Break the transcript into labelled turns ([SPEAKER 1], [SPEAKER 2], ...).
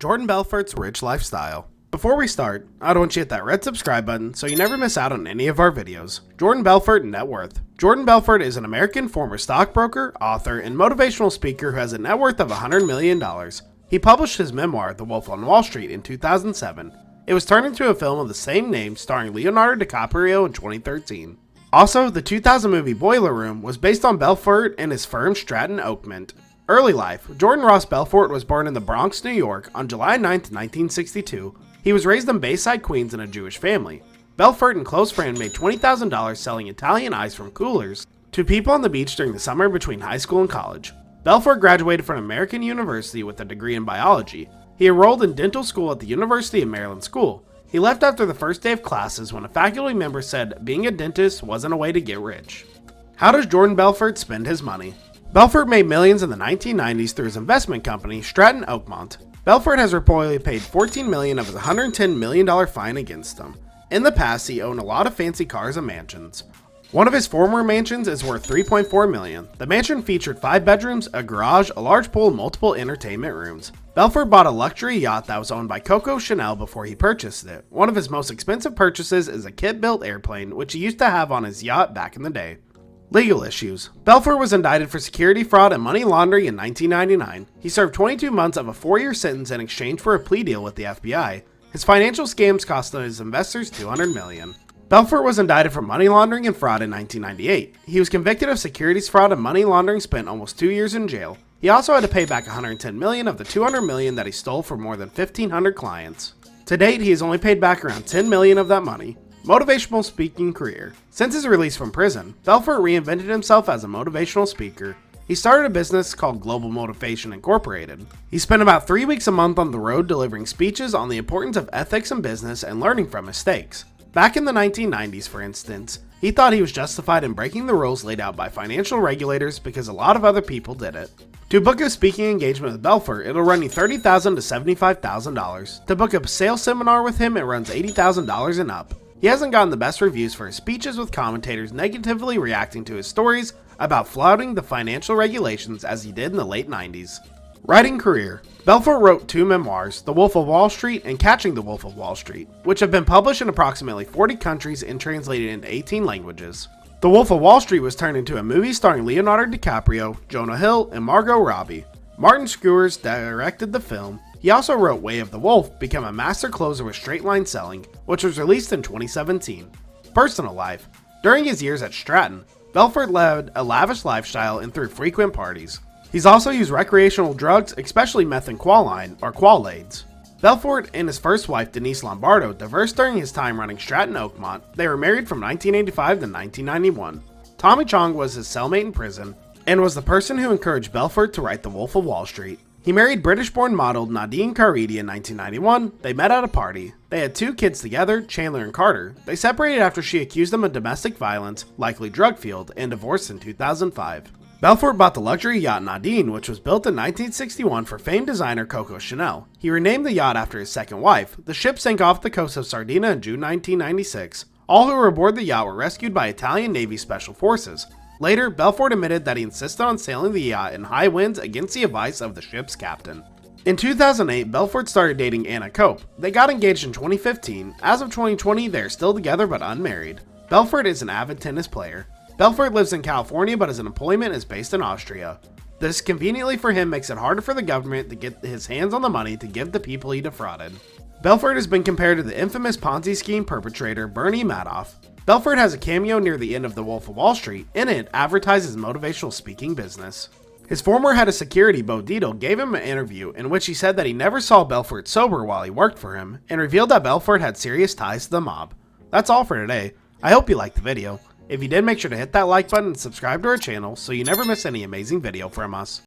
[SPEAKER 1] Jordan Belfort's rich lifestyle. Before we start, I'd want you to hit that red subscribe button so you never miss out on any of our videos. Jordan Belfort net worth. Jordan Belfort is an American former stockbroker, author, and motivational speaker who has a net worth of $100 million. He published his memoir, The Wolf on Wall Street, in 2007. It was turned into a film of the same name starring Leonardo DiCaprio in 2013. Also, the 2000 movie Boiler Room was based on Belfort and his firm Stratton Oakmont. Early life. Jordan Ross Belfort was born in the Bronx, New York on July 9, 1962. He was raised in Bayside, Queens in a Jewish family. Belfort and close friend made $20,000 selling Italian ice from coolers to people on the beach during the summer between high school and college. Belfort graduated from American University with a degree in biology. He enrolled in dental school at the University of Maryland School. He left after the first day of classes when a faculty member said being a dentist wasn't a way to get rich. How does Jordan Belfort spend his money? Belfort made millions in the 1990s through his investment company, Stratton Oakmont. Belfort has reportedly paid $14 million of his $110 million fine against him. In the past, he owned a lot of fancy cars and mansions. One of his former mansions is worth $3.4 million. The mansion featured 5 bedrooms, a garage, a large pool, and multiple entertainment rooms. Belfort bought a luxury yacht that was owned by Coco Chanel before he purchased it. One of his most expensive purchases is a kit-built airplane, which he used to have on his yacht back in the day. Legal issues. Belfort was indicted for security fraud and money laundering in 1999. He served 22 months of a 4-year sentence in exchange for a plea deal with the FBI. His financial scams cost his investors $200 million. Belfort was indicted for money laundering and fraud in 1998. He was convicted of securities fraud and money laundering, spent almost 2 years in jail. He also had to pay back $110 million of the $200 million that he stole from more than 1,500 clients. To date, he has only paid back around $10 million of that money. Motivational speaking career. Since his release from prison, Belfort reinvented himself as a motivational speaker. He started a business called Global Motivation Incorporated. He spent about 3 weeks a month on the road delivering speeches on the importance of ethics in business and learning from mistakes. Back in the 1990s, for instance, he thought he was justified in breaking the rules laid out by financial regulators because a lot of other people did it. To book a speaking engagement with Belfort, it'll run you $30,000 to $75,000. To book a sales seminar with him, it runs $80,000 and up. He hasn't gotten the best reviews for his speeches, with commentators negatively reacting to his stories about flouting the financial regulations as he did in the late 90s. Writing career. Belfort wrote 2 memoirs, The Wolf of Wall Street and Catching the Wolf of Wall Street, which have been published in approximately 40 countries and translated into 18 languages. The Wolf of Wall Street was turned into a movie starring Leonardo DiCaprio, Jonah Hill, and Margot Robbie. Martin Skewers directed the film. He also wrote Way of the Wolf, become a master closer with straight line selling, which was released in 2017. Personal life. During his years at Stratton, Belfort led a lavish lifestyle and threw frequent parties. He's also used recreational drugs, especially methamphetamine or quaalades. Belfort and his first wife, Denise Lombardo, divorced during his time running Stratton Oakmont. They were married from 1985 to 1991. Tommy Chong was his cellmate in prison and was the person who encouraged Belfort to write The Wolf of Wall Street. He married British-born model Nadine Caridi in 1991. They met at a party. They had 2 kids together, Chandler and Carter. They separated after she accused him of domestic violence, likely drug-fueled, and divorced in 2005. Belfort bought the luxury yacht Nadine, which was built in 1961 for famed designer Coco Chanel. He renamed the yacht after his second wife. The ship sank off the coast of Sardinia in June 1996. All who were aboard the yacht were rescued by Italian Navy Special Forces. Later, Belfort admitted that he insisted on sailing the yacht in high winds against the advice of the ship's captain. In 2008, Belfort started dating Anna Cope. They got engaged in 2015. As of 2020, they are still together but unmarried. Belfort is an avid tennis player. Belfort lives in California, but his employment is based in Austria. This conveniently for him makes it harder for the government to get his hands on the money to give the people he defrauded. Belfort has been compared to the infamous Ponzi scheme perpetrator Bernie Madoff. Belfort has a cameo near the end of The Wolf of Wall Street. In it, advertises motivational speaking business. His former head of security, Bo Dietl, gave him an interview in which he said that he never saw Belfort sober while he worked for him, and revealed that Belfort had serious ties to the mob. That's all for today. I hope you liked the video. If you did, make sure to hit that like button and subscribe to our channel so you never miss any amazing video from us.